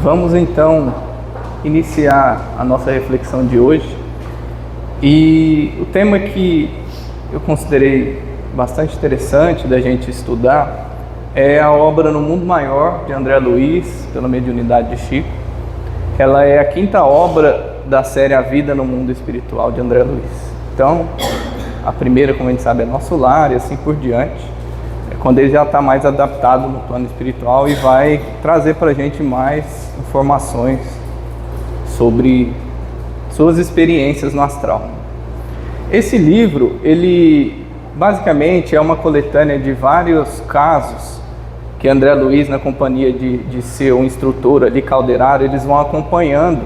Vamos então iniciar a nossa reflexão de hoje. E o tema que eu considerei bastante interessante da gente estudar é a obra No Mundo Maior, de André Luiz, pela mediunidade de Chico. Ela é a quinta obra da série A Vida no Mundo Espiritual, de André Luiz. Então, a primeira, como a gente sabe, é Nosso Lar e assim por diante. É quando ele já está mais adaptado no plano espiritual e vai trazer para a gente mais informações sobre suas experiências no astral. Esse livro, ele basicamente é uma coletânea de vários casos que André Luiz, na companhia de seu instrutor ali, Calderaro, eles vão acompanhando,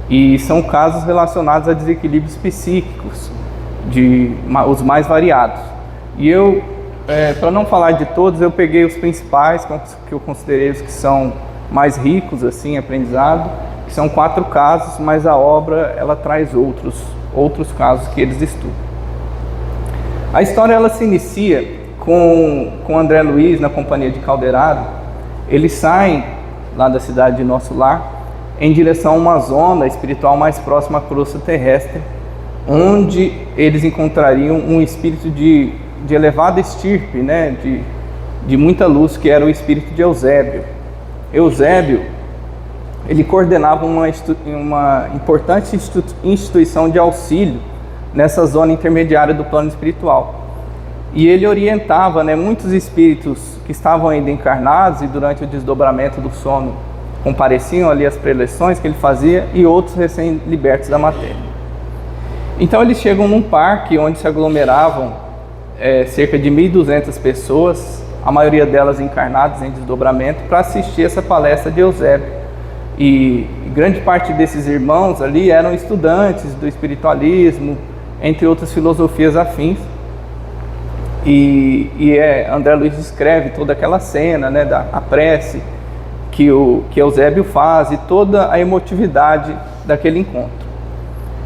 e são casos relacionados a desequilíbrios psíquicos, os mais variados. E eu, para não falar de todos, eu peguei os principais, que eu considerei os que são mais ricos assim, em aprendizado, que são 4 casos, mas a obra ela traz outros casos que eles estudam. A história ela se inicia com André Luiz na companhia de Calderaro. Eles saem lá da cidade de Nosso Lar em direção a uma zona espiritual mais próxima à crosta terrestre, onde eles encontrariam um espírito de elevada estirpe, né, de muita luz, que era o espírito de Eusébio. Eusébio, ele coordenava uma importante instituição de auxílio nessa zona intermediária do plano espiritual. E ele orientava, né, muitos espíritos que estavam ainda encarnados e durante o desdobramento do sono compareciam ali às preleções que ele fazia, e outros recém-libertos da matéria. Então eles chegam num parque onde se aglomeravam cerca de 1.200 pessoas, a maioria delas encarnadas em desdobramento, para assistir essa palestra de Eusébio. E grande parte desses irmãos ali eram estudantes do espiritualismo, entre outras filosofias afins. André Luiz descreve toda aquela cena, né, a prece que Eusébio faz e toda a emotividade daquele encontro.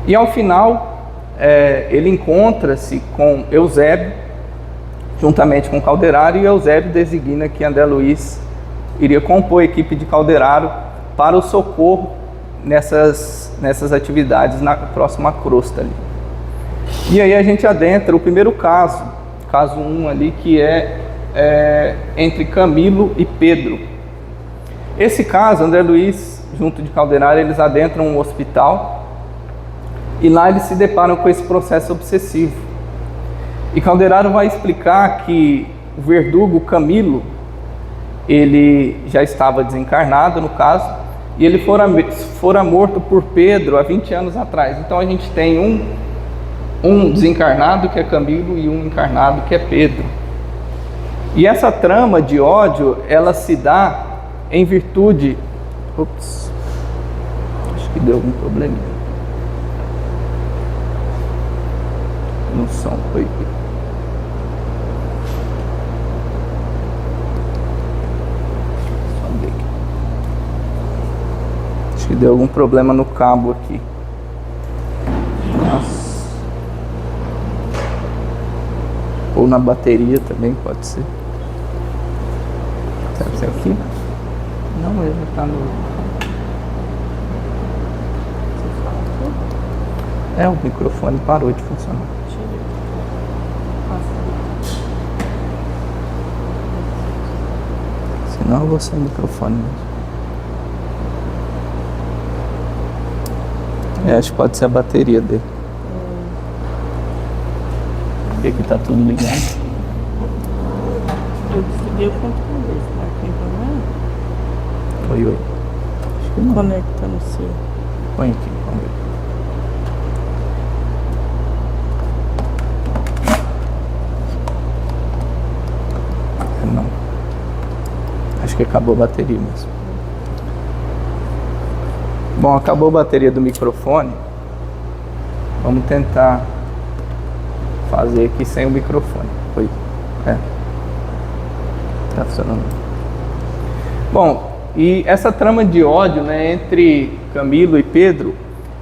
E ao final, ele encontra-se com Eusébio, juntamente com Calderaro, e Eusébio designa que André Luiz iria compor a equipe de Calderaro para o socorro nessas atividades na próxima crosta ali. E aí a gente adentra o primeiro caso 1 ali, que é entre Camilo e Pedro. Esse caso, André Luiz, junto de Calderaro, eles adentram um hospital e lá eles se deparam com esse processo obsessivo. E Calderaro vai explicar que o verdugo Camilo, ele já estava desencarnado no caso, e ele fora morto por Pedro há 20 anos atrás. Então a gente tem um desencarnado que é Camilo e um encarnado que é Pedro. E essa trama de ódio, ela se dá em virtude... acho que deu algum probleminha no som. Foi. Acho que deu algum problema no cabo aqui. Nossa. Ou na bateria também, pode ser. Deve ser aqui? Não, ele já tá no... o microfone parou de funcionar. Senão eu vou sem microfone mesmo. Acho que pode ser a bateria dele. Porque aqui tá tudo ligado. Eu desliguei o controle, tá aqui também. Oi. Acho que não. Conecta no seu. Põe aqui, vamos ver. Não. Acho que acabou a bateria mesmo. Bom, acabou a bateria do microfone. Vamos tentar fazer aqui sem o microfone. Oi. Tá funcionando. Bom, e essa trama de ódio, né, entre Camilo e Pedro,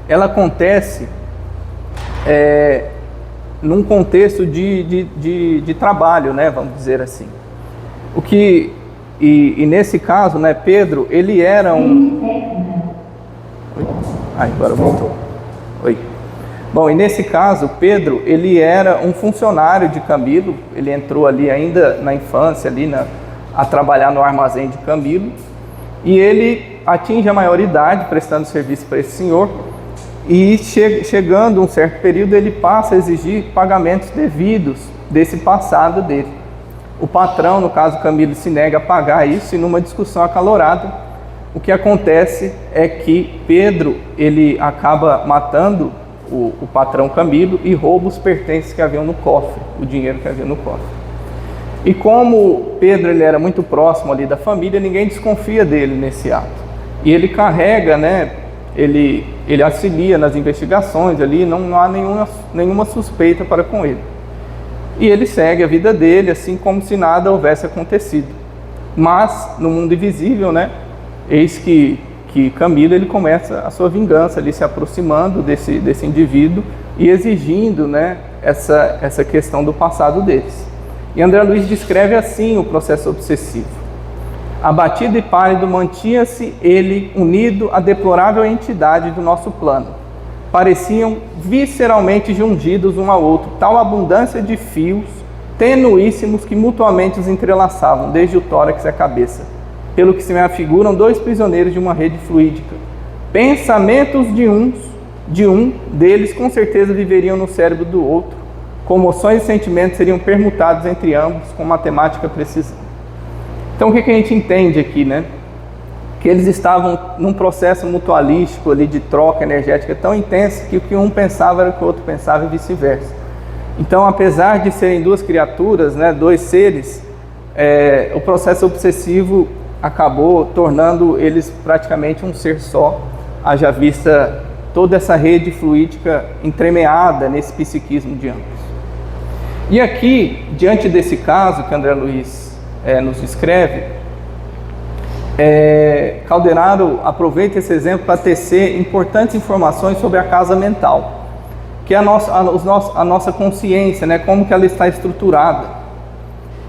ela acontece num contexto de trabalho, né, vamos dizer assim. O que E nesse caso, né, Pedro, ele era um... Oi? Agora voltou. Oi. Bom, e nesse caso, Pedro, ele era um funcionário de Camilo, ele entrou ali ainda na infância, ali a trabalhar no armazém de Camilo, e ele atinge a maioridade prestando serviço para esse senhor, e chegando um certo período, ele passa a exigir pagamentos devidos desse passado dele. O patrão, no caso Camilo, se nega a pagar isso, e numa discussão acalorada, o que acontece é que Pedro, ele acaba matando o patrão Camilo e rouba os pertences que haviam no cofre, o dinheiro que havia no cofre. E como Pedro ele era muito próximo ali da família, ninguém desconfia dele nesse ato. E ele carrega, né, ele auxilia nas investigações ali, não há nenhuma suspeita para com ele. E ele segue a vida dele, assim como se nada houvesse acontecido. Mas, no mundo invisível, né, eis que Camilo ele começa a sua vingança ali, se aproximando desse indivíduo e exigindo, né, essa questão do passado deles. E André Luiz descreve assim o processo obsessivo. Abatido e pálido mantinha-se ele unido à deplorável entidade do nosso plano. Pareciam visceralmente jungidos um ao outro, tal abundância de fios tenuíssimos que mutuamente os entrelaçavam, desde o tórax à cabeça, pelo que se me afiguram dois prisioneiros de uma rede fluídica. Pensamentos de um deles com certeza viveriam no cérebro do outro. Comoções e sentimentos seriam permutados entre ambos com matemática precisão. Então o que a gente entende aqui, né? Que eles estavam num processo mutualístico ali de troca energética tão intensa que o que um pensava era o que o outro pensava e vice-versa. Então, apesar de serem duas criaturas, né, dois seres, o processo obsessivo acabou tornando eles praticamente um ser só, haja vista toda essa rede fluídica entremeada nesse psiquismo de ambos. E aqui, diante desse caso que André Luiz nos descreve, Calderaro aproveita esse exemplo para tecer importantes informações sobre a casa mental, que é a nossa consciência, né, como que ela está estruturada.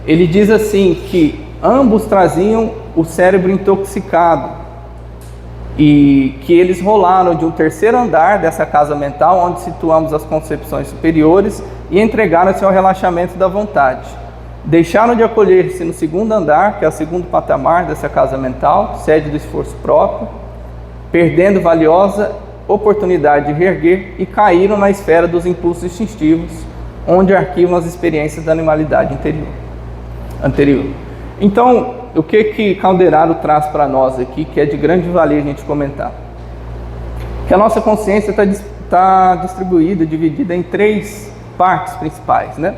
Ele diz assim que ambos traziam o cérebro intoxicado e que eles rolaram de um terceiro andar dessa casa mental, onde situamos as concepções superiores, e entregaram-se ao relaxamento da vontade. Deixaram de acolher-se no segundo andar, que é o segundo patamar dessa casa mental, sede do esforço próprio, perdendo valiosa oportunidade de reerguer, e caíram na esfera dos impulsos instintivos, onde arquivam as experiências da animalidade anterior. Então, o que Calderaro traz para nós aqui, que é de grande valia a gente comentar? Que a nossa consciência está distribuída, dividida em três partes principais, né?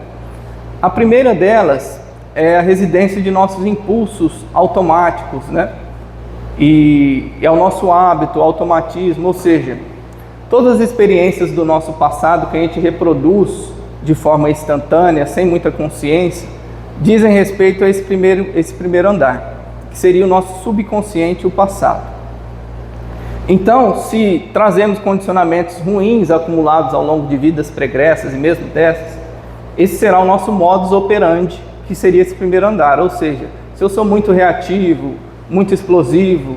A primeira delas é a residência de nossos impulsos automáticos, né? E é o nosso hábito, o automatismo, ou seja, todas as experiências do nosso passado que a gente reproduz de forma instantânea, sem muita consciência, dizem respeito a esse primeiro andar, que seria o nosso subconsciente, o passado. Então, se trazemos condicionamentos ruins acumulados ao longo de vidas pregressas e mesmo dessas, esse será o nosso modus operandi, que seria esse primeiro andar. Ou seja, se eu sou muito reativo, muito explosivo,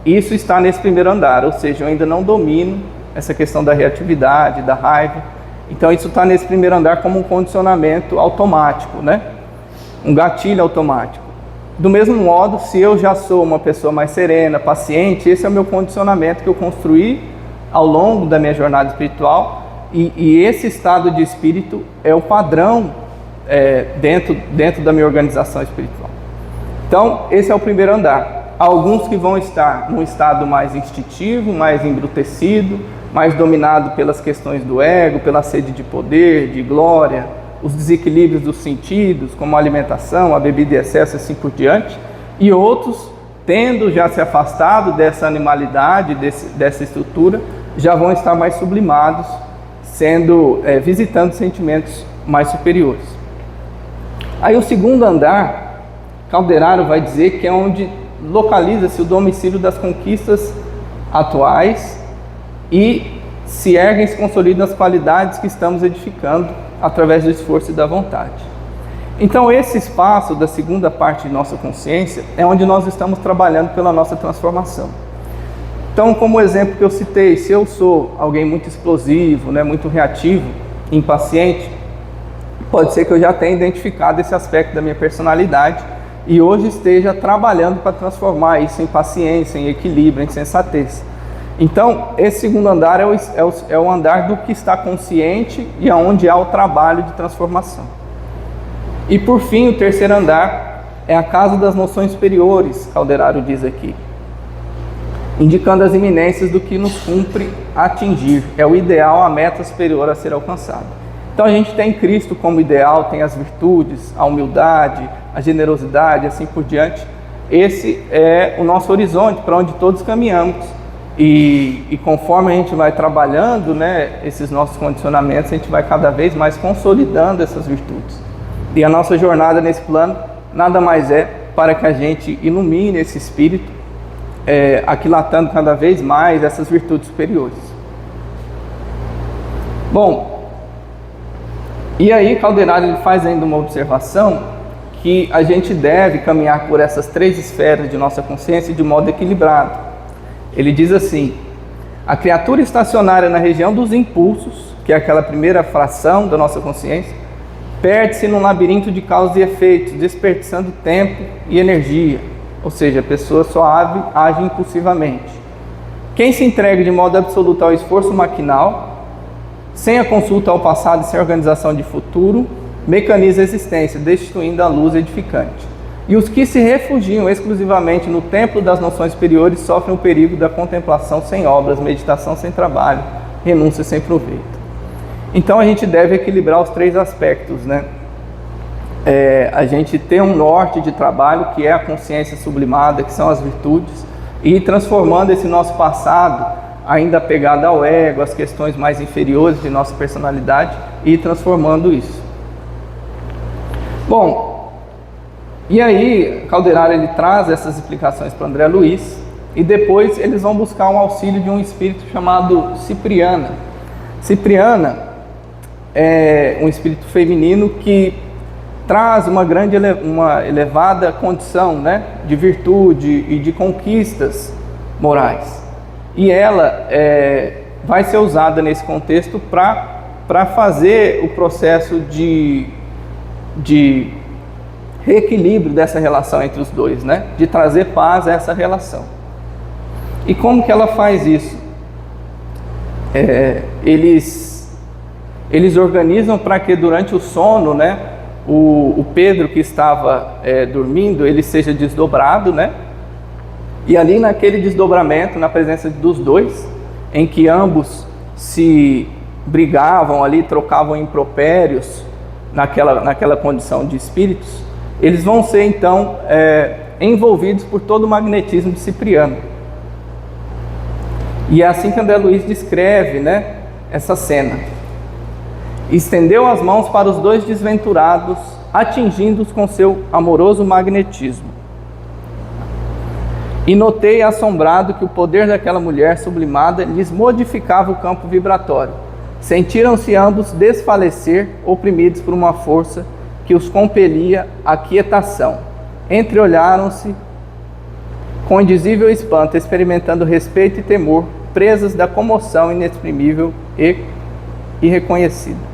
isso está nesse primeiro andar. Ou seja, eu ainda não domino essa questão da reatividade, da raiva. Então isso está nesse primeiro andar como um condicionamento automático, né? Um gatilho automático. Do mesmo modo, se eu já sou uma pessoa mais serena, paciente, esse é o meu condicionamento que eu construí ao longo da minha jornada espiritual, e esse estado de espírito é o padrão dentro da minha organização espiritual. Então, esse é o primeiro andar. Há alguns que vão estar num estado mais instintivo, mais embrutecido, mais dominado pelas questões do ego, pela sede de poder, de glória, os desequilíbrios dos sentidos, como a alimentação, a bebida em excesso, assim por diante, e outros, tendo já se afastado dessa animalidade, dessa estrutura, já vão estar mais sublimados, visitando sentimentos mais superiores. Aí o segundo andar, Calderaro vai dizer que é onde localiza-se o domicílio das conquistas atuais e se erguem e se consolidam as qualidades que estamos edificando através do esforço e da vontade. Então esse espaço da segunda parte de nossa consciência é onde nós estamos trabalhando pela nossa transformação. Então, como exemplo que eu citei, se eu sou alguém muito explosivo, né, muito reativo, impaciente, pode ser que eu já tenha identificado esse aspecto da minha personalidade e hoje esteja trabalhando para transformar isso em paciência, em equilíbrio, em sensatez. Então, esse segundo andar é o andar do que está consciente e aonde há o trabalho de transformação. E por fim, o terceiro andar é a casa das noções superiores, Calderaro diz aqui, indicando as iminências do que nos cumpre atingir. É o ideal, a meta superior a ser alcançada. Então a gente tem Cristo como ideal, tem as virtudes, a humildade, a generosidade, assim por diante. Esse é o nosso horizonte, para onde todos caminhamos. E conforme a gente vai trabalhando, né, esses nossos condicionamentos, a gente vai cada vez mais consolidando essas virtudes. E a nossa jornada nesse plano nada mais é para que a gente ilumine esse espírito, aquilatando cada vez mais essas virtudes superiores. Bom, e aí Calderaro ele faz ainda uma observação que a gente deve caminhar por essas três esferas de nossa consciência de modo equilibrado. Ele diz assim: a criatura estacionária na região dos impulsos, que é aquela primeira fração da nossa consciência, perde-se num labirinto de causas e efeitos, desperdiçando tempo e energia. Ou seja, a pessoa só age impulsivamente. Quem se entrega de modo absoluto ao esforço maquinal, sem a consulta ao passado e sem a organização de futuro, mecaniza a existência, destruindo a luz edificante. E os que se refugiam exclusivamente no templo das noções superiores sofrem o perigo da contemplação sem obras, meditação sem trabalho, renúncia sem proveito. Então a gente deve equilibrar os três aspectos, né? A gente ter um norte de trabalho, que é a consciência sublimada, que são as virtudes, e ir transformando esse nosso passado, ainda apegado ao ego, às questões mais inferiores de nossa personalidade, e ir transformando isso. Bom, e aí Calderaro ele traz essas explicações para André Luiz, e depois eles vão buscar um auxílio de um espírito chamado Cipriana. Cipriana é um espírito feminino que traz uma elevada condição, né, de virtude e de conquistas morais. E ela vai ser usada nesse contexto para fazer o processo de reequilíbrio dessa relação entre os dois, né, de trazer paz a essa relação. E como que ela faz isso? Eles organizam para que durante o sono, né, o Pedro que estava dormindo, ele seja desdobrado, né? E ali naquele desdobramento, na presença dos dois, em que ambos se brigavam ali, trocavam impropérios naquela condição de espíritos, eles vão ser então envolvidos por todo o magnetismo de Cipriano. E é assim que André Luiz descreve, né, essa cena. Estendeu as mãos para os dois desventurados, atingindo-os com seu amoroso magnetismo. E notei assombrado que o poder daquela mulher sublimada lhes modificava o campo vibratório. Sentiram-se ambos desfalecer, oprimidos por uma força que os compelia à quietação. Entreolharam-se com indizível espanto, experimentando respeito e temor, presas da comoção inexprimível e irreconhecida.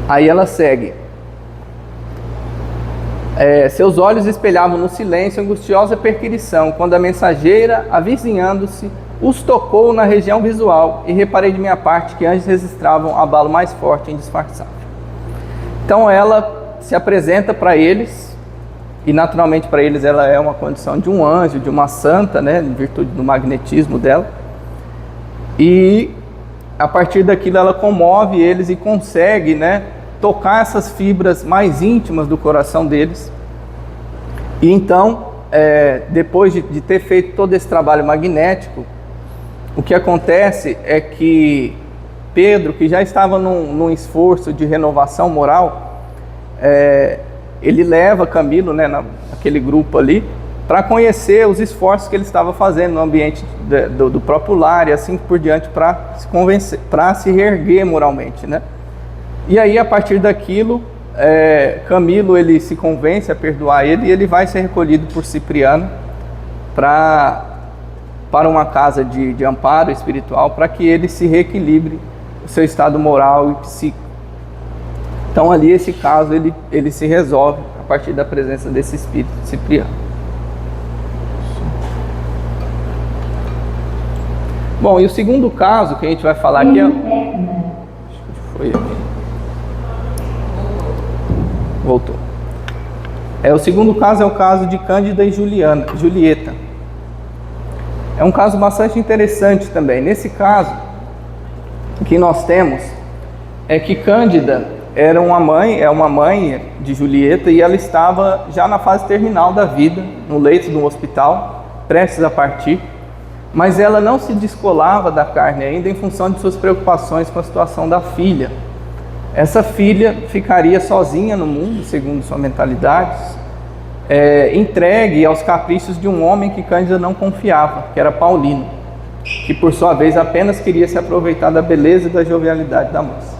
Aí ela segue. Seus olhos espelhavam no silêncio angustiosa perquirição, quando a mensageira, avizinhando-se, os tocou na região visual, e reparei de minha parte que antes registravam abalo mais forte e indisfarçável. Então ela se apresenta para eles, e naturalmente para eles ela é uma condição de um anjo, de uma santa, né, em virtude do magnetismo dela, e a partir daquilo ela comove eles e consegue, né, tocar essas fibras mais íntimas do coração deles. E então, depois de ter feito todo esse trabalho magnético, o que acontece é que Pedro, que já estava num esforço de renovação moral, ele leva Camilo, né, naquele grupo ali, para conhecer os esforços que ele estava fazendo no ambiente do próprio lar e assim por diante, para se convencer, para se reerguer moralmente, né? E aí, a partir daquilo, Camilo ele se convence a perdoar ele e ele vai ser recolhido por Cipriano para uma casa de amparo espiritual, para que ele se reequilibre o seu estado moral e psíquico. Então ali esse caso ele se resolve a partir da presença desse espírito Cipriano. Bom, e o segundo caso que a gente vai falar aqui Voltou. O segundo caso é o caso de Cândida e Julieta. É um caso bastante interessante também. Nesse caso, o que nós temos é que Cândida é uma mãe de Julieta, e ela estava já na fase terminal da vida, no leito de um hospital, prestes a partir, mas ela não se descolava da carne ainda em função de suas preocupações com a situação da filha. Essa filha ficaria sozinha no mundo, segundo sua mentalidade, entregue aos caprichos de um homem que Cândida não confiava, que era Paulino, que por sua vez apenas queria se aproveitar da beleza e da jovialidade da moça.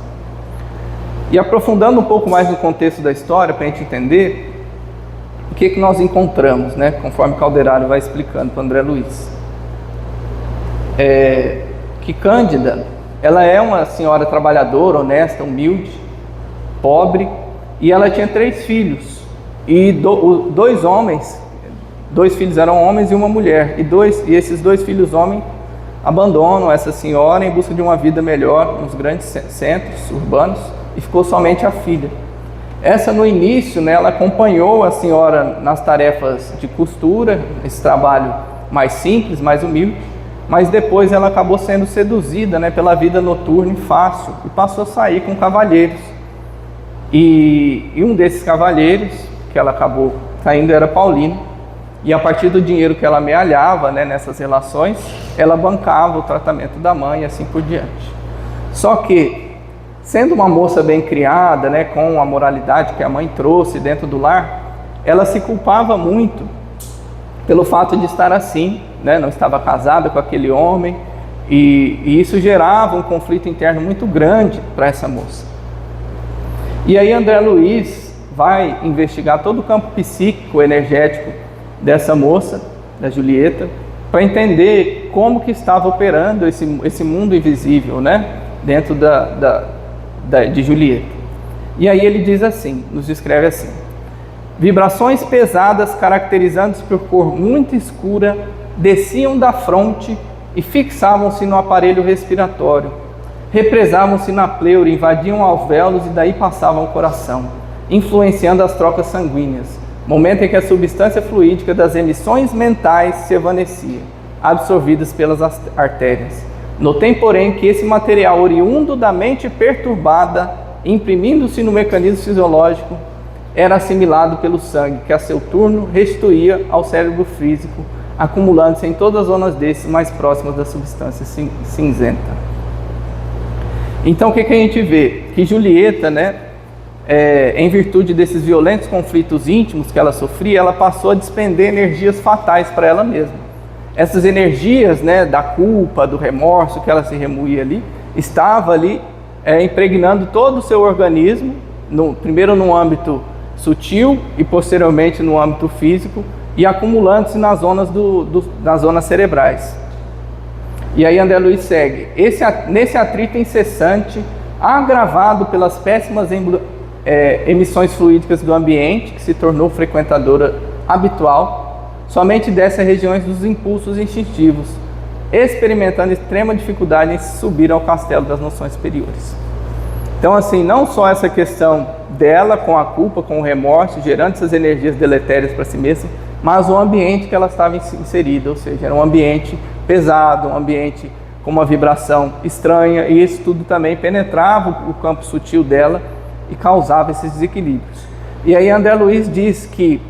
E aprofundando um pouco mais no contexto da história, para a gente entender o que nós encontramos, né, conforme Calderaro vai explicando para André Luiz. Que Cândida, ela é uma senhora trabalhadora, honesta, humilde, pobre, e ela tinha 3 filhos. E 2 filhos eram homens e uma mulher, e esses 2 filhos homens abandonam essa senhora em busca de uma vida melhor nos grandes centros urbanos, e ficou somente a filha. Essa, no início, né, ela acompanhou a senhora nas tarefas de costura, esse trabalho mais simples, mais humilde, mas depois ela acabou sendo seduzida, né, pela vida noturna e fácil, e passou a sair com cavalheiros. E um desses cavalheiros que ela acabou saindo era Paulino, e a partir do dinheiro que ela amealhava, né, nessas relações, ela bancava o tratamento da mãe e assim por diante. Só que, sendo uma moça bem criada, né, com a moralidade que a mãe trouxe dentro do lar, ela se culpava muito pelo fato de estar assim, né, não estava casada com aquele homem, e isso gerava um conflito interno muito grande para essa moça. E aí André Luiz vai investigar todo o campo psíquico, energético dessa moça, da Julieta, para entender como que estava operando esse mundo invisível, né, dentro de Julieta. E aí ele diz assim, nos descreve assim: vibrações pesadas, caracterizando-se por cor muito escura, desciam da fronte e fixavam-se no aparelho respiratório, represavam-se na pleura, invadiam alvéolos e daí passavam ao coração, influenciando as trocas sanguíneas, momento em que a substância fluídica das emissões mentais se evanecia, absorvidas pelas artérias. Notei, porém, que esse material oriundo da mente perturbada, imprimindo-se no mecanismo fisiológico, era assimilado pelo sangue, que a seu turno restituía ao cérebro físico, acumulando-se em todas as zonas desses mais próximas da substância cinzenta. Então o que a gente vê? Que Julieta, né, em virtude desses violentos conflitos íntimos que ela sofria, ela passou a despender energias fatais para ela mesma. Essas energias, né, da culpa, do remorso que ela se remoía ali, estava ali impregnando todo o seu organismo, primeiro no âmbito sutil e posteriormente no âmbito físico, e acumulando-se nas zonas cerebrais. E aí André Luiz segue: nesse atrito incessante, agravado pelas péssimas emissões fluídicas do ambiente, que se tornou frequentadora habitual, somente desce a regiões dos impulsos instintivos, experimentando extrema dificuldade em subir ao castelo das noções superiores. Então, assim, não só essa questão dela com a culpa, com o remorso, gerando essas energias deletérias para si mesma, mas o ambiente que ela estava inserida, ou seja, era um ambiente pesado, um ambiente com uma vibração estranha, e isso tudo também penetrava o campo sutil dela e causava esses desequilíbrios. E aí André Luiz diz que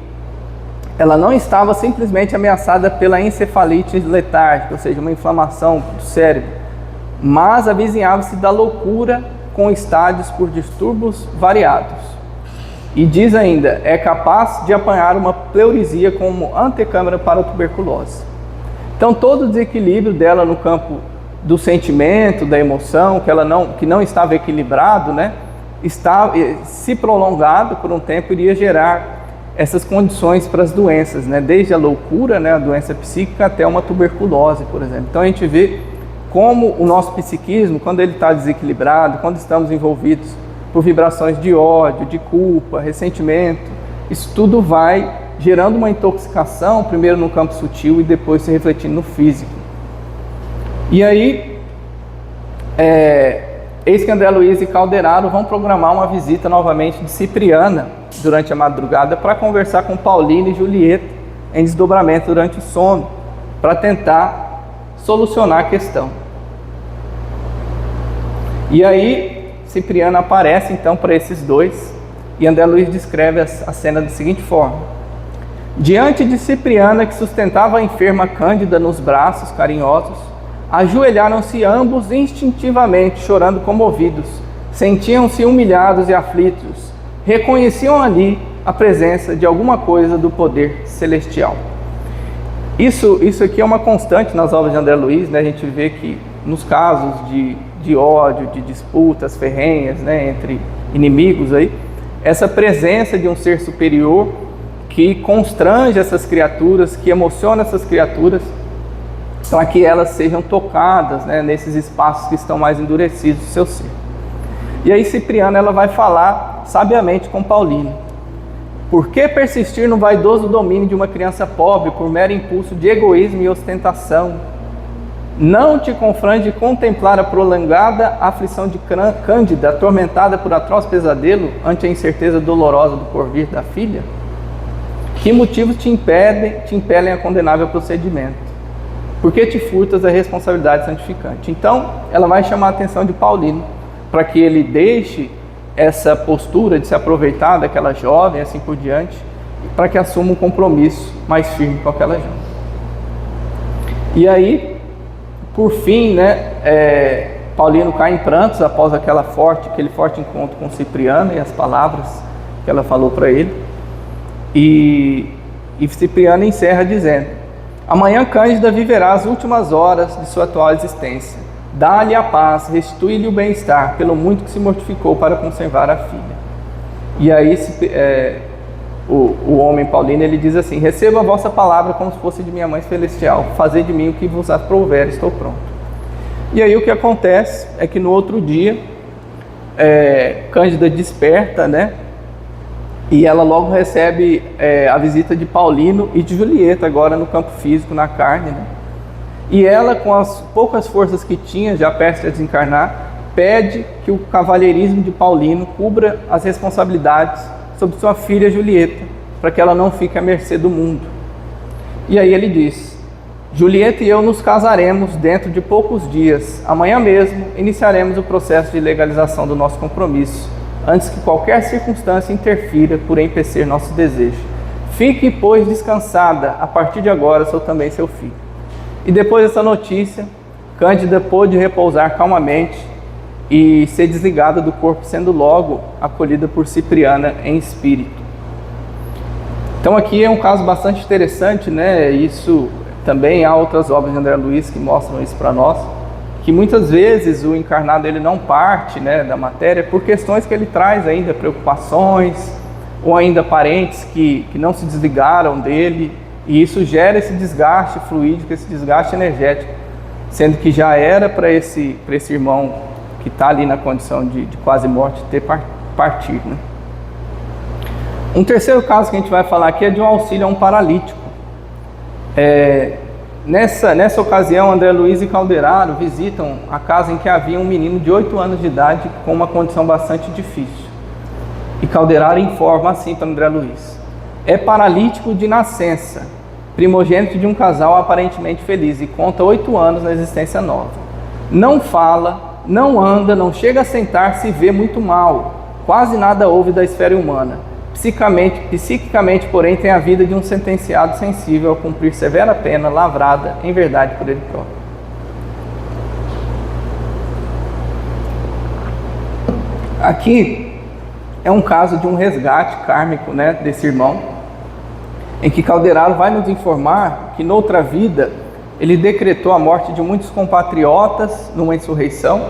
ela não estava simplesmente ameaçada pela encefalite letárgica, ou seja, uma inflamação do cérebro, mas avizinhava-se da loucura com estádios por distúrbios variados. E diz ainda, é capaz de apanhar uma pleurisia como antecâmara para a tuberculose. Então todo o desequilíbrio dela no campo do sentimento, da emoção, que não estava equilibrado, né, se prolongado por um tempo, iria gerar essas condições para as doenças, né? Desde a loucura, né, a doença psíquica, até uma tuberculose, por exemplo. Então a gente vê como o nosso psiquismo, quando ele está desequilibrado, quando estamos envolvidos por vibrações de ódio, de culpa, ressentimento, isso tudo vai gerando uma intoxicação, primeiro no campo sutil e depois se refletindo no físico. E aí, eis que André Luiz e Calderaro vão programar uma visita novamente de Cipriana durante a madrugada para conversar com Paulino e Julieta em desdobramento durante o sono, para tentar solucionar a questão. E aí Cipriana aparece então para esses dois e André Luiz descreve a cena da seguinte forma: diante de Cipriana, que sustentava a enferma Cândida nos braços carinhosos, ajoelharam-se ambos instintivamente, chorando comovidos, sentiam-se humilhados e aflitos, reconheciam ali a presença de alguma coisa do poder celestial. Isso aqui é uma constante nas obras de André Luiz, né? A gente vê que nos casos de ódio, de disputas ferrenhas, né, entre inimigos, aí, essa presença de um ser superior que constrange essas criaturas, que emociona essas criaturas, para que elas sejam tocadas, né, nesses espaços que estão mais endurecidos do seu ser. E aí Cipriana ela vai falar sabiamente com Paulino. Por que persistir no vaidoso domínio de uma criança pobre por mero impulso de egoísmo e ostentação? Não te confrange contemplar a prolongada aflição de Cândida, atormentada por atroz pesadelo ante a incerteza dolorosa do porvir da filha? Que motivos te impelem a condenável procedimento? Por que te furtas da responsabilidade santificante? Então, ela vai chamar a atenção de Paulino, para que ele deixe essa postura de se aproveitar daquela jovem, assim por diante, para que assuma um compromisso mais firme com aquela jovem. E aí, por fim, né, Paulino cai em prantos após aquele forte encontro com Cipriana e as palavras que ela falou para ele. E Cipriana encerra dizendo: amanhã Cândida viverá as últimas horas de sua atual existência. Dá-lhe a paz, restitui-lhe o bem-estar, pelo muito que se mortificou para conservar a filha. E aí o homem Paulino, ele diz assim: receba a vossa palavra como se fosse de minha mãe celestial, fazei de mim o que vos aprouver, estou pronto. E aí o que acontece é que no outro dia, Cândida desperta, né? E ela logo recebe a visita de Paulino e de Julieta, agora no campo físico, na carne, né? E ela, com as poucas forças que tinha, já prestes a desencarnar, pede que o cavalheirismo de Paulino cubra as responsabilidades sobre sua filha Julieta, para que ela não fique à mercê do mundo. E aí ele diz: Julieta e eu nos casaremos dentro de poucos dias. Amanhã mesmo iniciaremos o processo de legalização do nosso compromisso, antes que qualquer circunstância interfira por empecer nossos desejos. Fique, pois, descansada, a partir de agora sou também seu filho. E depois dessa notícia, Cândida pôde repousar calmamente e ser desligada do corpo, sendo logo acolhida por Cipriana em espírito. Então aqui é um caso bastante interessante, né? Isso também há outras obras de André Luiz que mostram isso para nós, que muitas vezes o encarnado ele não parte, né, da matéria por questões que ele traz ainda, preocupações, ou ainda parentes que não se desligaram dele, e isso gera esse desgaste fluídico, esse desgaste energético, sendo que já era para esse irmão que está ali na condição de quase morte ter partido, né? Um terceiro caso que a gente vai falar aqui é de um auxílio a um paralítico. Nessa ocasião, André Luiz e Calderaro visitam a casa em que havia um menino de 8 anos de idade com uma condição bastante difícil. E Calderaro informa assim para André Luiz: é paralítico de nascença, primogênito de um casal aparentemente feliz, e conta 8 anos na existência nova. Não fala, não anda, não chega a sentar-se e vê muito mal. Quase nada ouve da esfera humana. Psiquicamente, porém, tem a vida de um sentenciado sensível a cumprir severa pena, lavrada em verdade por ele próprio. Aqui é um caso de um resgate kármico, né, desse irmão, em que Calderaro vai nos informar que noutra vida ele decretou a morte de muitos compatriotas numa insurreição,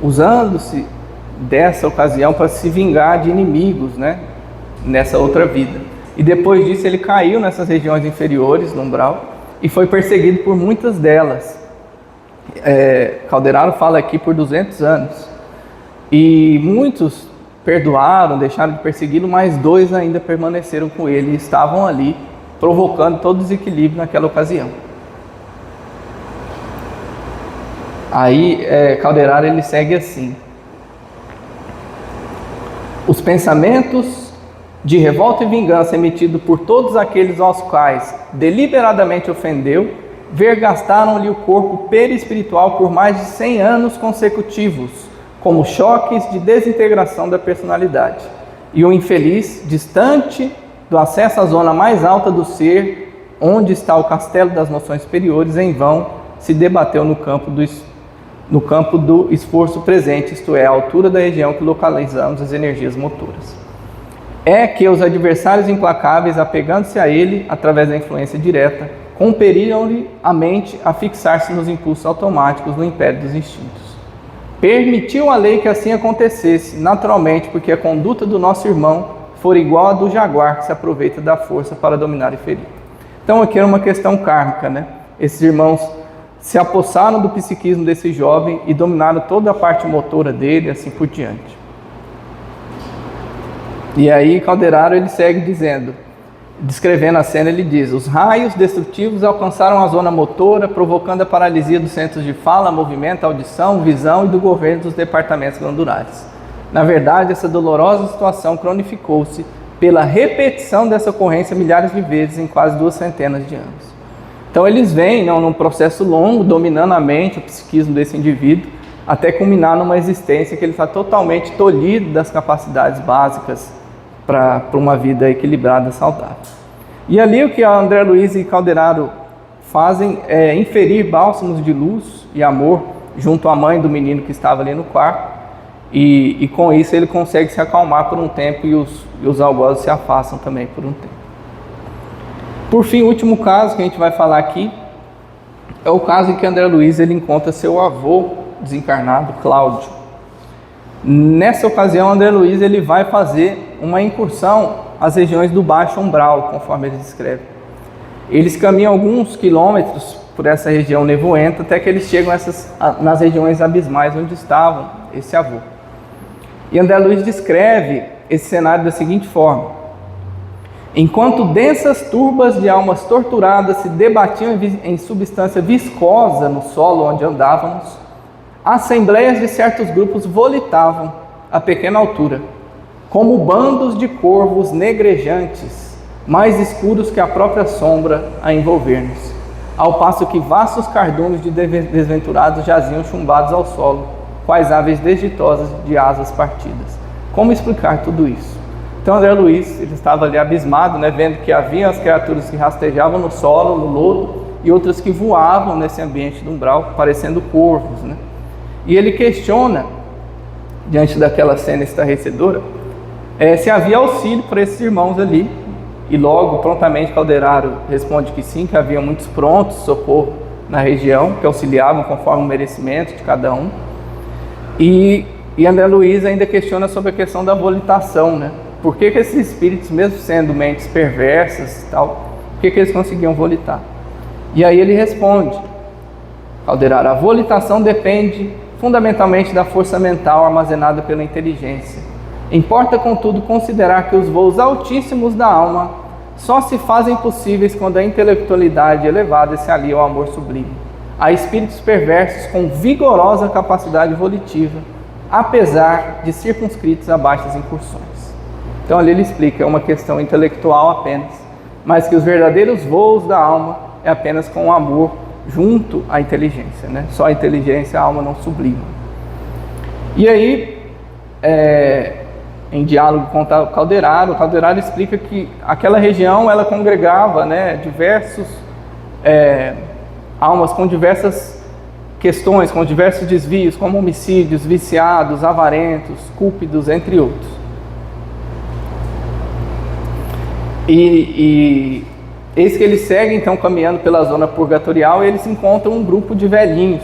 usando-se dessa ocasião para se vingar de inimigos, né, nessa outra vida. E depois disso ele caiu nessas regiões inferiores, no umbral, e foi perseguido por muitas delas. Calderaro fala aqui por 200 anos. E muitos perdoaram, deixaram de persegui-lo, mas 2 ainda permaneceram com ele e estavam ali, provocando todo desequilíbrio naquela ocasião. Aí Calderaro ele segue assim: os pensamentos de revolta e vingança emitidos por todos aqueles aos quais deliberadamente ofendeu, vergastaram-lhe o corpo perispiritual por mais de 100 anos consecutivos, como choques de desintegração da personalidade. E o infeliz, distante do acesso à zona mais alta do ser, onde está o castelo das noções superiores, em vão se debateu no campo do esforço presente, isto é, a altura da região que localizamos as energias motoras. É que os adversários implacáveis, apegando-se a ele, através da influência direta, compeliram-lhe a mente a fixar-se nos impulsos automáticos no império dos instintos. Permitiu a lei que assim acontecesse, naturalmente, porque a conduta do nosso irmão for igual à do jaguar, que se aproveita da força para dominar e ferir. Então aqui era uma questão kármica, né? Esses irmãos se apossaram do psiquismo desse jovem e dominaram toda a parte motora dele, assim por diante. E aí Calderaro ele segue dizendo, descrevendo a cena, ele diz: os raios destrutivos alcançaram a zona motora, provocando a paralisia dos centros de fala, movimento, audição, visão e do governo dos departamentos glandulares. Na verdade, essa dolorosa situação cronificou-se pela repetição dessa ocorrência milhares de vezes em quase 200 de anos. Então eles vêm num processo longo, dominando a mente, o psiquismo desse indivíduo, até culminar numa existência que ele está totalmente tolhido das capacidades básicas para uma vida equilibrada, saudável. E ali o que a André Luiz e Calderaro fazem é inferir bálsamos de luz e amor junto à mãe do menino que estava ali no quarto, e com isso ele consegue se acalmar por um tempo e os algozes se afastam também por um tempo. Por fim, o último caso que a gente vai falar aqui é o caso em que André Luiz ele encontra seu avô desencarnado, Cláudio. Nessa ocasião, André Luiz ele vai fazer uma incursão às regiões do baixo umbral, conforme ele descreve. Eles caminham alguns quilômetros por essa região nevoenta até que eles chegam nas regiões abismais onde estavam esse avô. E André Luiz descreve esse cenário da seguinte forma: enquanto densas turbas de almas torturadas se debatiam em substância viscosa no solo onde andávamos, assembleias de certos grupos volitavam a pequena altura, como bandos de corvos negrejantes, mais escuros que a própria sombra a envolver-nos, ao passo que vastos cardumes de desventurados jaziam chumbados ao solo, quais aves desditosas de asas partidas. Como explicar tudo isso? Então André Luiz ele estava ali abismado, né, vendo que havia as criaturas que rastejavam no solo, no lodo, e outras que voavam nesse ambiente do umbral, parecendo corvos, né? E ele questiona, diante daquela cena estarrecedora, se havia auxílio para esses irmãos ali, e logo, prontamente, Calderaro responde que sim, que havia muitos prontos de socorro na região, que auxiliavam conforme o merecimento de cada um. E André Luiz ainda questiona sobre a questão da volitação, né? Por que esses espíritos, mesmo sendo mentes perversas e tal, por que eles conseguiam volitar? E aí ele responde, Calderaro: a volitação depende fundamentalmente da força mental armazenada pela inteligência. Importa, contudo, considerar que os voos altíssimos da alma só se fazem possíveis quando a intelectualidade elevada se alia ao amor sublime. Há espíritos perversos com vigorosa capacidade volitiva, apesar de circunscritos a baixas incursões. Então ali ele explica, é uma questão intelectual apenas, mas que os verdadeiros voos da alma é apenas com o amor junto à inteligência, né? Só a inteligência a alma não sublima. E aí, em diálogo com o Calderaro explica que aquela região ela congregava, né, diversos almas com diversas questões, com diversos desvios, como homicídios, viciados, avarentos, cúpidos, entre outros. E eis que eles seguem então caminhando pela zona purgatorial e eles encontram um grupo de velhinhos.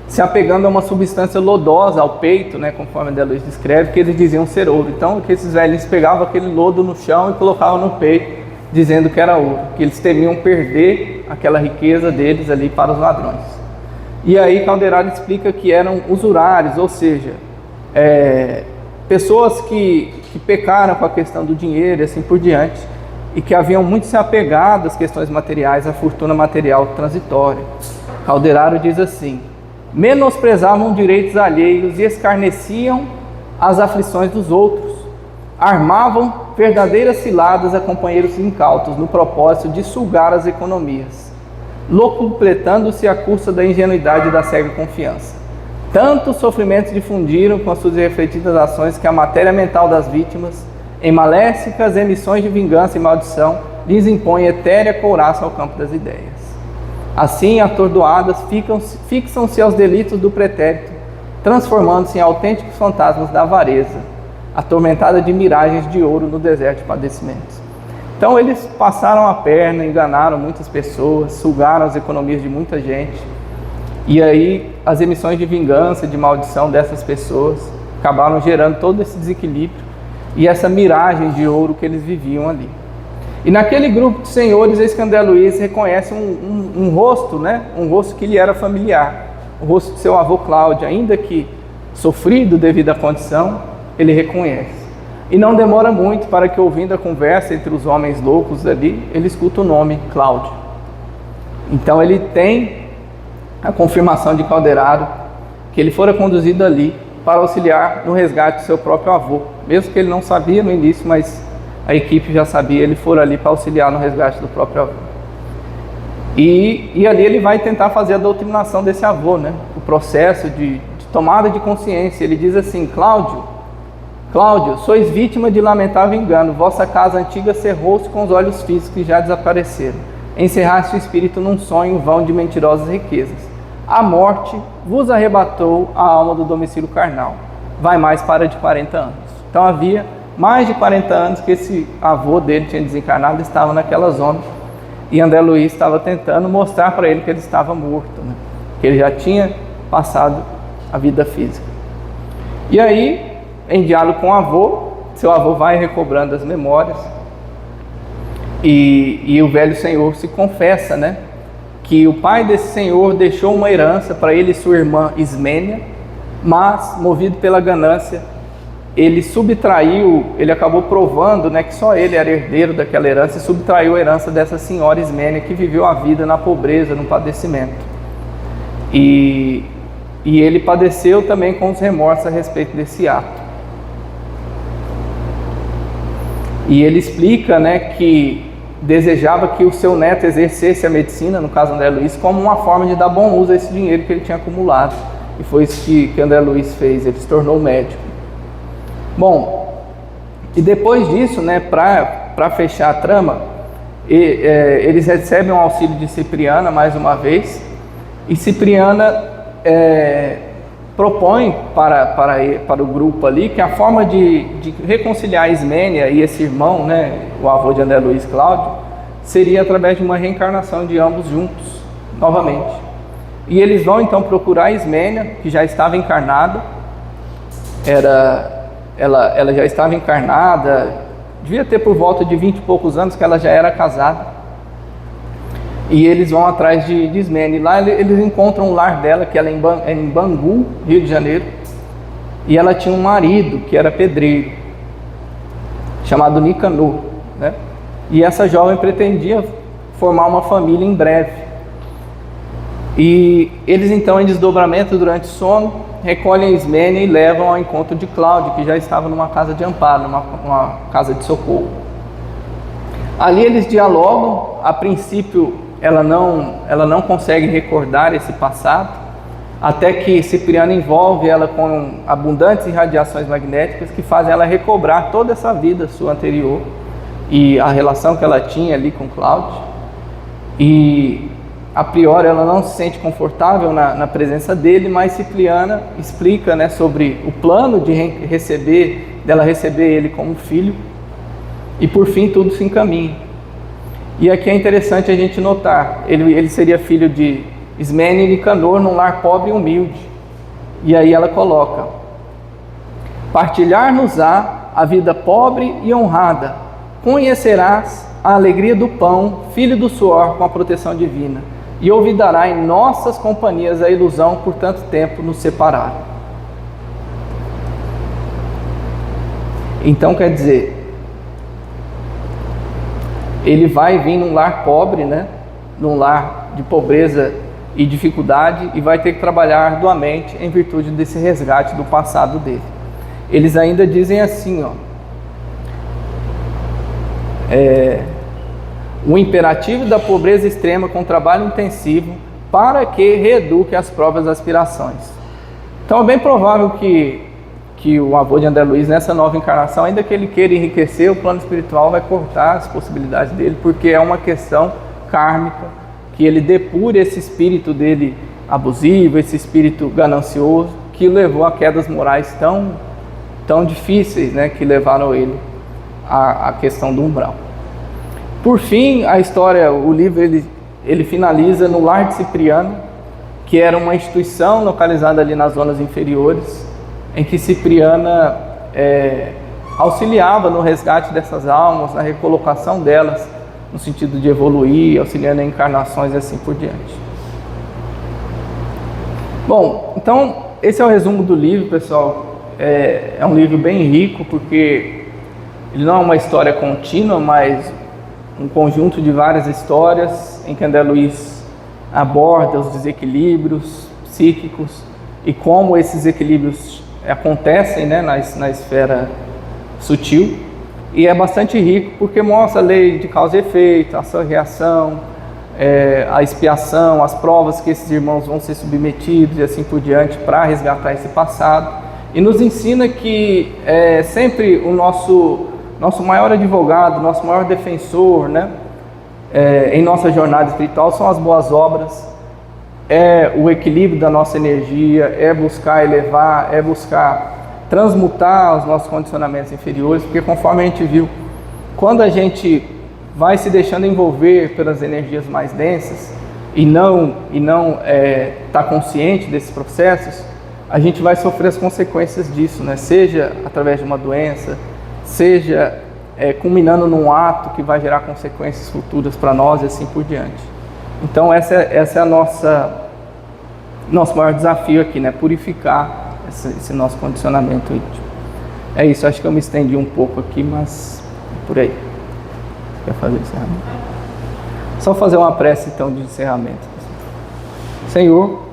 se apegando a uma substância lodosa ao peito, né, conforme André Luiz descreve, que eles diziam ser ouro. Então, que esses velhos pegavam aquele lodo no chão e colocavam no peito, dizendo que era ouro, que eles temiam perder aquela riqueza deles ali para os ladrões. E aí Calderaro explica que eram usurários, ou seja, pessoas que pecaram com a questão do dinheiro e assim por diante, e que haviam muito se apegado às questões materiais, à fortuna material transitória. Calderaro diz assim: menosprezavam direitos alheios e escarneciam as aflições dos outros, armavam verdadeiras ciladas a companheiros incautos no propósito de sugar as economias, locupletando-se à custa da ingenuidade e da cega confiança. Tantos sofrimentos difundiram com as suas refletidas ações que a matéria mental das vítimas, em maléficas emissões de vingança e maldição, lhes impõe etérea couraça ao campo das ideias. Assim, atordoadas, fixam-se aos delitos do pretérito, transformando-se em autênticos fantasmas da avareza, atormentada de miragens de ouro no deserto de padecimentos. Então eles passaram a perna, enganaram muitas pessoas, sugaram as economias de muita gente, e aí as emissões de vingança, de maldição dessas pessoas acabaram gerando todo esse desequilíbrio e essa miragem de ouro que eles viviam ali. E naquele grupo de senhores, eis que André Luiz reconhece um rosto, né? Um rosto que lhe era familiar, o rosto de seu avô Cláudio, ainda que sofrido devido à condição, ele reconhece. E não demora muito para que, ouvindo a conversa entre os homens loucos ali, ele escuta o nome Cláudio. Então ele tem a confirmação de Calderaro que ele fora conduzido ali para auxiliar no resgate do seu próprio avô, mesmo que ele não sabia no início, mas a equipe já sabia, ele for ali para auxiliar no resgate do próprio avô. E ali ele vai tentar fazer a doutrinação desse avô, né? O processo de tomada de consciência. Ele diz assim: Cláudio, sois vítima de lamentável engano, vossa casa antiga cerrou-se com os olhos físicos que já desapareceram, encerraste o espírito num sonho vão de mentirosas riquezas. A morte vos arrebatou a alma do domicílio carnal, vai mais para de 40 anos. Então havia mais de 40 anos que esse avô dele tinha desencarnado, estava naquela zona, e André Luiz estava tentando mostrar para ele que ele estava morto, né? Que ele já tinha passado a vida física. E aí, em diálogo com o avô, seu avô vai recobrando as memórias, e o velho senhor se confessa, né, que o pai desse senhor deixou uma herança para ele e sua irmã Ismênia, mas, movido pela ganância, ele acabou provando, né, que só ele era herdeiro daquela herança, e subtraiu a herança dessa senhora Ismênia, que viveu a vida na pobreza, no padecimento. E ele padeceu também com os remorsos a respeito desse ato. E ele explica, né, que desejava que o seu neto exercesse a medicina, no caso André Luiz, como uma forma de dar bom uso a esse dinheiro que ele tinha acumulado. E foi isso que André Luiz fez, ele se tornou médico. Bom, e depois disso, né, para fechar a trama, eles recebem um auxílio de Cipriana mais uma vez, e Cipriana propõe para o grupo ali que a forma de reconciliar Ismênia e esse irmão, né, o avô de André Luiz, Cláudio, seria através de uma reencarnação de ambos juntos, novamente. E eles vão então procurar Ismênia, que já estava encarnada, ela já estava encarnada, devia ter por volta de 20 e poucos anos, que ela já era casada. E eles vão atrás de Ismênia, e lá eles encontram o lar dela, que ela é em Bangu, Rio de Janeiro, e ela tinha um marido que era pedreiro, chamado Nicanor, né? E essa jovem pretendia formar uma família em breve. E eles então, em desdobramento durante o sono, recolhem Ismênia e levam ao encontro de Cláudio, que já estava numa casa de amparo, numa casa de socorro. Ali eles dialogam. A princípio ela não consegue recordar esse passado, até que Cipriano envolve ela com abundantes irradiações magnéticas que fazem ela recobrar toda essa vida sua anterior e a relação que ela tinha ali com Cláudio. E a priori ela não se sente confortável na presença dele, mas Cipriana explica, né, sobre o plano dela receber ele como filho, e por fim tudo se encaminha. E aqui é interessante a gente notar, ele seria filho de Ismene e Nicanor num lar pobre e humilde. E aí ela coloca: partilhar-nos-á a vida pobre e honrada, conhecerás a alegria do pão, filho do suor, com a proteção divina, e olvidará em nossas companhias a ilusão por tanto tempo nos separar. Então quer dizer, ele vai vir num lar pobre, né? Num lar de pobreza e dificuldade, e vai ter que trabalhar arduamente em virtude desse resgate do passado dele. Eles ainda dizem assim, ó, o imperativo da pobreza extrema com trabalho intensivo para que reeduque as próprias aspirações. Então é bem provável que o avô de André Luiz, nessa nova encarnação, ainda que ele queira enriquecer, o plano espiritual vai cortar as possibilidades dele, porque é uma questão kármica, que ele depure esse espírito dele abusivo, esse espírito ganancioso, que levou a quedas morais tão difíceis, né, que levaram ele à questão do umbral. Por fim, a história, o livro, ele finaliza no lar de Cipriano, que era uma instituição localizada ali nas zonas inferiores, em que Cipriana auxiliava no resgate dessas almas, na recolocação delas, no sentido de evoluir, auxiliando em encarnações e assim por diante. Bom, então esse é o resumo do livro, pessoal. É um livro bem rico, porque ele não é uma história contínua, mas um conjunto de várias histórias em que André Luiz aborda os desequilíbrios psíquicos e como esses equilíbrios acontecem, né, na esfera sutil. E é bastante rico porque mostra a lei de causa e efeito, a ação e reação, a expiação, as provas que esses irmãos vão ser submetidos e assim por diante para resgatar esse passado. E nos ensina que sempre o nosso maior advogado, nosso maior defensor, né, em nossa jornada espiritual são as boas obras, é o equilíbrio da nossa energia, é buscar elevar, é buscar transmutar os nossos condicionamentos inferiores, porque conforme a gente viu, quando a gente vai se deixando envolver pelas energias mais densas e não tá consciente desses processos, a gente vai sofrer as consequências disso, né? Seja através de uma doença, seja culminando num ato que vai gerar consequências futuras para nós e assim por diante. Então essa é a nosso maior desafio aqui, né? Purificar esse nosso condicionamento íntimo. É isso, acho que eu me estendi um pouco aqui, mas é por aí. Quer fazer o encerramento? Só fazer uma prece então de encerramento. Senhor,